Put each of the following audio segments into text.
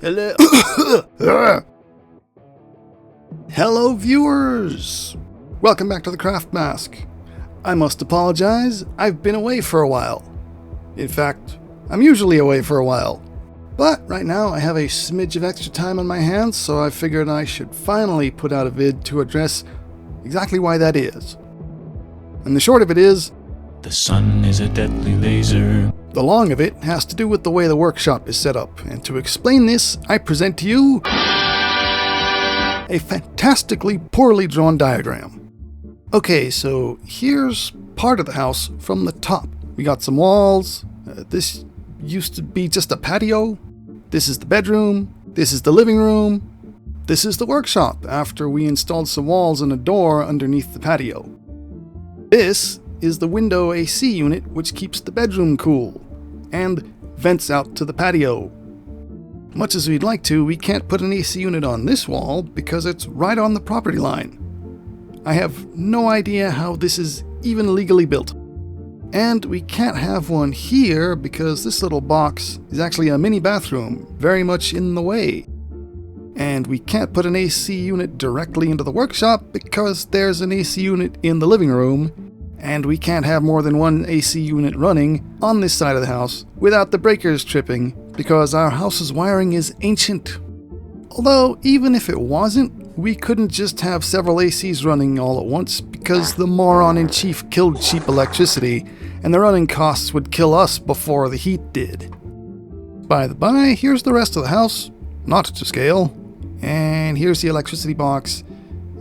Hello. Hello, viewers. Welcome back to the Craft Mask. I must apologize, I've been away for a while. In fact, I'm usually away for a while. But right now I have a smidge of extra time on my hands, so I figured I should finally put out a vid to address exactly why that is. And the short of it is, the sun is a deadly laser. The long of it has to do with the way the workshop is set up, and to explain this, I present to you a fantastically poorly drawn diagram. Okay, so here's part of the house from the top. We got some walls. This used to be just a patio. This is the bedroom. This is the living room. This is the workshop after we installed some walls and a door underneath the patio. This is the window AC unit which keeps the bedroom cool and vents out to the patio. Much as we'd like to, we can't put an AC unit on this wall because it's right on the property line. I have no idea how this is even legally built. And we can't have one here because this little box is actually a mini bathroom, very much in the way. And we can't put an AC unit directly into the workshop because there's an AC unit in the living room, and we can't have more than one AC unit running on this side of the house without the breakers tripping because our house's wiring is ancient. Although, even if it wasn't, we couldn't just have several ACs running all at once because the moron-in-chief killed cheap electricity, and the running costs would kill us before the heat did. By the by, here's the rest of the house, not to scale, and here's the electricity box,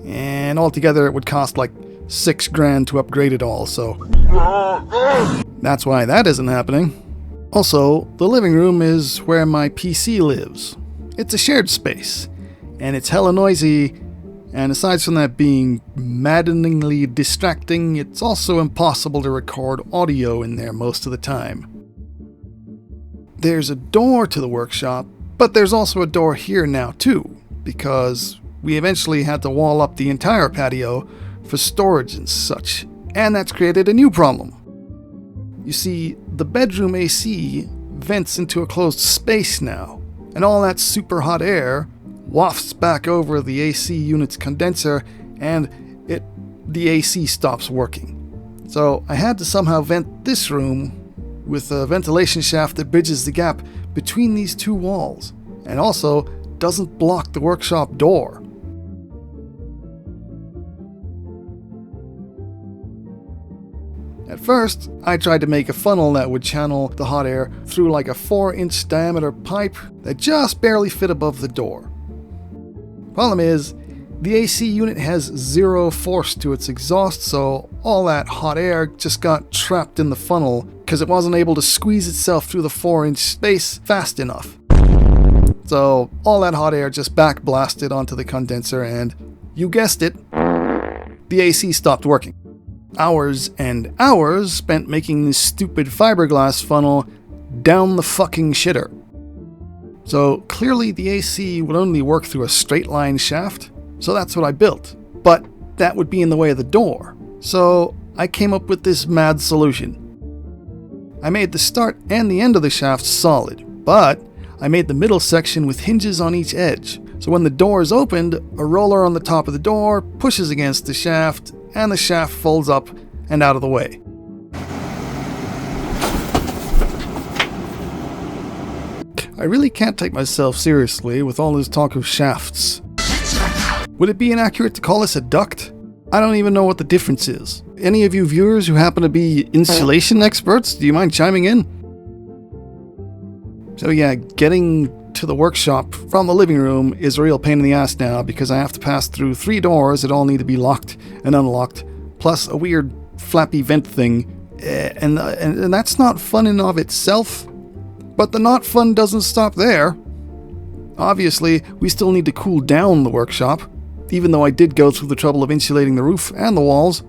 and altogether it would cost like $6,000 to upgrade it all, so that's why that isn't happening. Also, the living room is where my PC lives. It's a shared space, and it's hella noisy, and aside from that being maddeningly distracting, it's also impossible to record audio in there most of the time. There's a door to the workshop, but there's also a door here now too, because we eventually had to wall up the entire patio for storage and such, and that's created a new problem. You see, the bedroom AC vents into a closed space now, and all that super hot air wafts back over the AC unit's condenser, and the AC stops working. So I had to somehow vent this room with a ventilation shaft that bridges the gap between these two walls, and also doesn't block the workshop door. At first, I tried to make a funnel that would channel the hot air through like a 4-inch diameter pipe that just barely fit above the door. Problem is, the AC unit has zero force to its exhaust, so all that hot air just got trapped in the funnel because it wasn't able to squeeze itself through the 4-inch space fast enough. So all that hot air just backblasted onto the condenser and, you guessed it, the AC stopped working. Hours and hours spent making this stupid fiberglass funnel down the fucking shitter. So clearly the AC would only work through a straight line shaft, so that's what I built. But that would be in the way of the door. So I came up with this mad solution. I made the start and the end of the shaft solid, but I made the middle section with hinges on each edge. So when the door is opened, a roller on the top of the door pushes against the shaft, and the shaft folds up and out of the way. I really can't take myself seriously with all this talk of shafts. Would it be inaccurate to call this a duct? I don't even know what the difference is. Any of you viewers who happen to be insulation experts, do you mind chiming in? So yeah, getting to the workshop from the living room is a real pain in the ass now because I have to pass through 3 doors that all need to be locked and unlocked, plus a weird flappy vent thing, and that's not fun in of itself. But the not fun doesn't stop there. Obviously, we still need to cool down the workshop, even though I did go through the trouble of insulating the roof and the walls,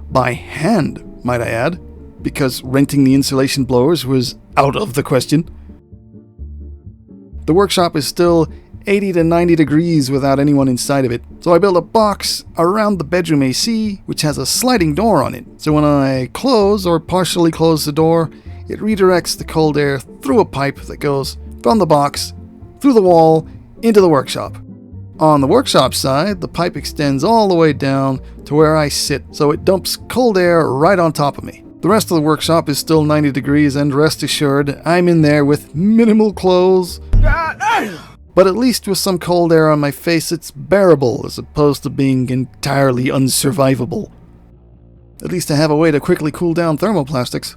by hand, might I add, because renting the insulation blowers was out of the question. The workshop is still 80 to 90 degrees without anyone inside of it, so I built a box around the bedroom AC, which has a sliding door on it, so when I close or partially close the door, it redirects the cold air through a pipe that goes from the box through the wall, into the workshop. On the workshop side, the pipe extends all the way down to where I sit, so it dumps cold air right on top of me. The rest of the workshop is still 90 degrees, and rest assured, I'm in there with minimal clothes. But at least with some cold air on my face, it's bearable as opposed to being entirely unsurvivable. At least I have a way to quickly cool down thermoplastics.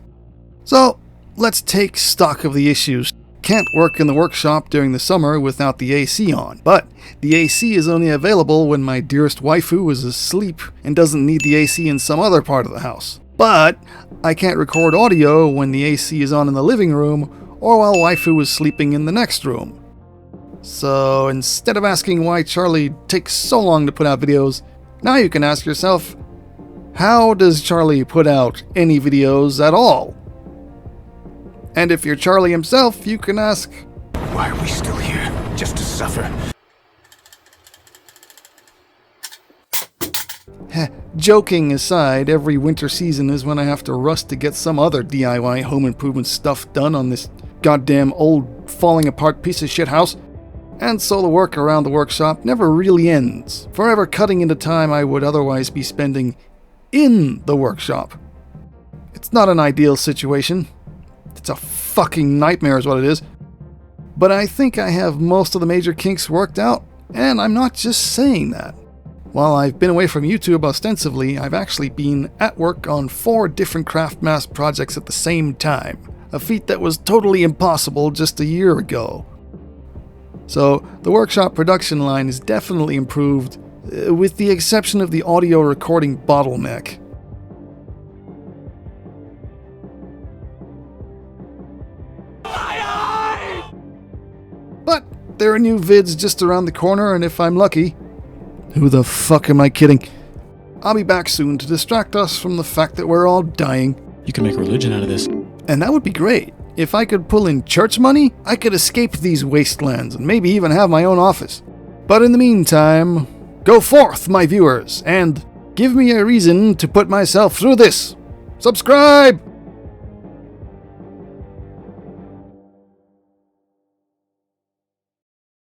So, let's take stock of the issues. Can't work in the workshop during the summer without the AC on, but the AC is only available when my dearest waifu is asleep and doesn't need the AC in some other part of the house. But I can't record audio when the AC is on in the living room or while waifu is sleeping in the next room. So instead of asking why Charlie takes so long to put out videos, now you can ask yourself, how does Charlie put out any videos at all? And if you're Charlie himself, you can ask, why are we still here? Just to suffer? Joking aside, every winter season is when I have to rush to get some other DIY home improvement stuff done on this goddamn old falling apart piece of shit house. And so the work around the workshop never really ends, forever cutting into time I would otherwise be spending in the workshop. It's not an ideal situation. It's a fucking nightmare is what it is. But I think I have most of the major kinks worked out, and I'm not just saying that. While I've been away from YouTube ostensibly, I've actually been at work on 4 different craft mask projects at the same time, a feat that was totally impossible just a year ago. So the workshop production line is definitely improved, with the exception of the audio recording bottleneck. But there are new vids just around the corner, and if I'm lucky, who the fuck am I kidding? I'll be back soon to distract us from the fact that we're all dying. You can make a religion out of this. And that would be great. If I could pull in church money, I could escape these wastelands and maybe even have my own office. But in the meantime, go forth, my viewers, and give me a reason to put myself through this. Subscribe!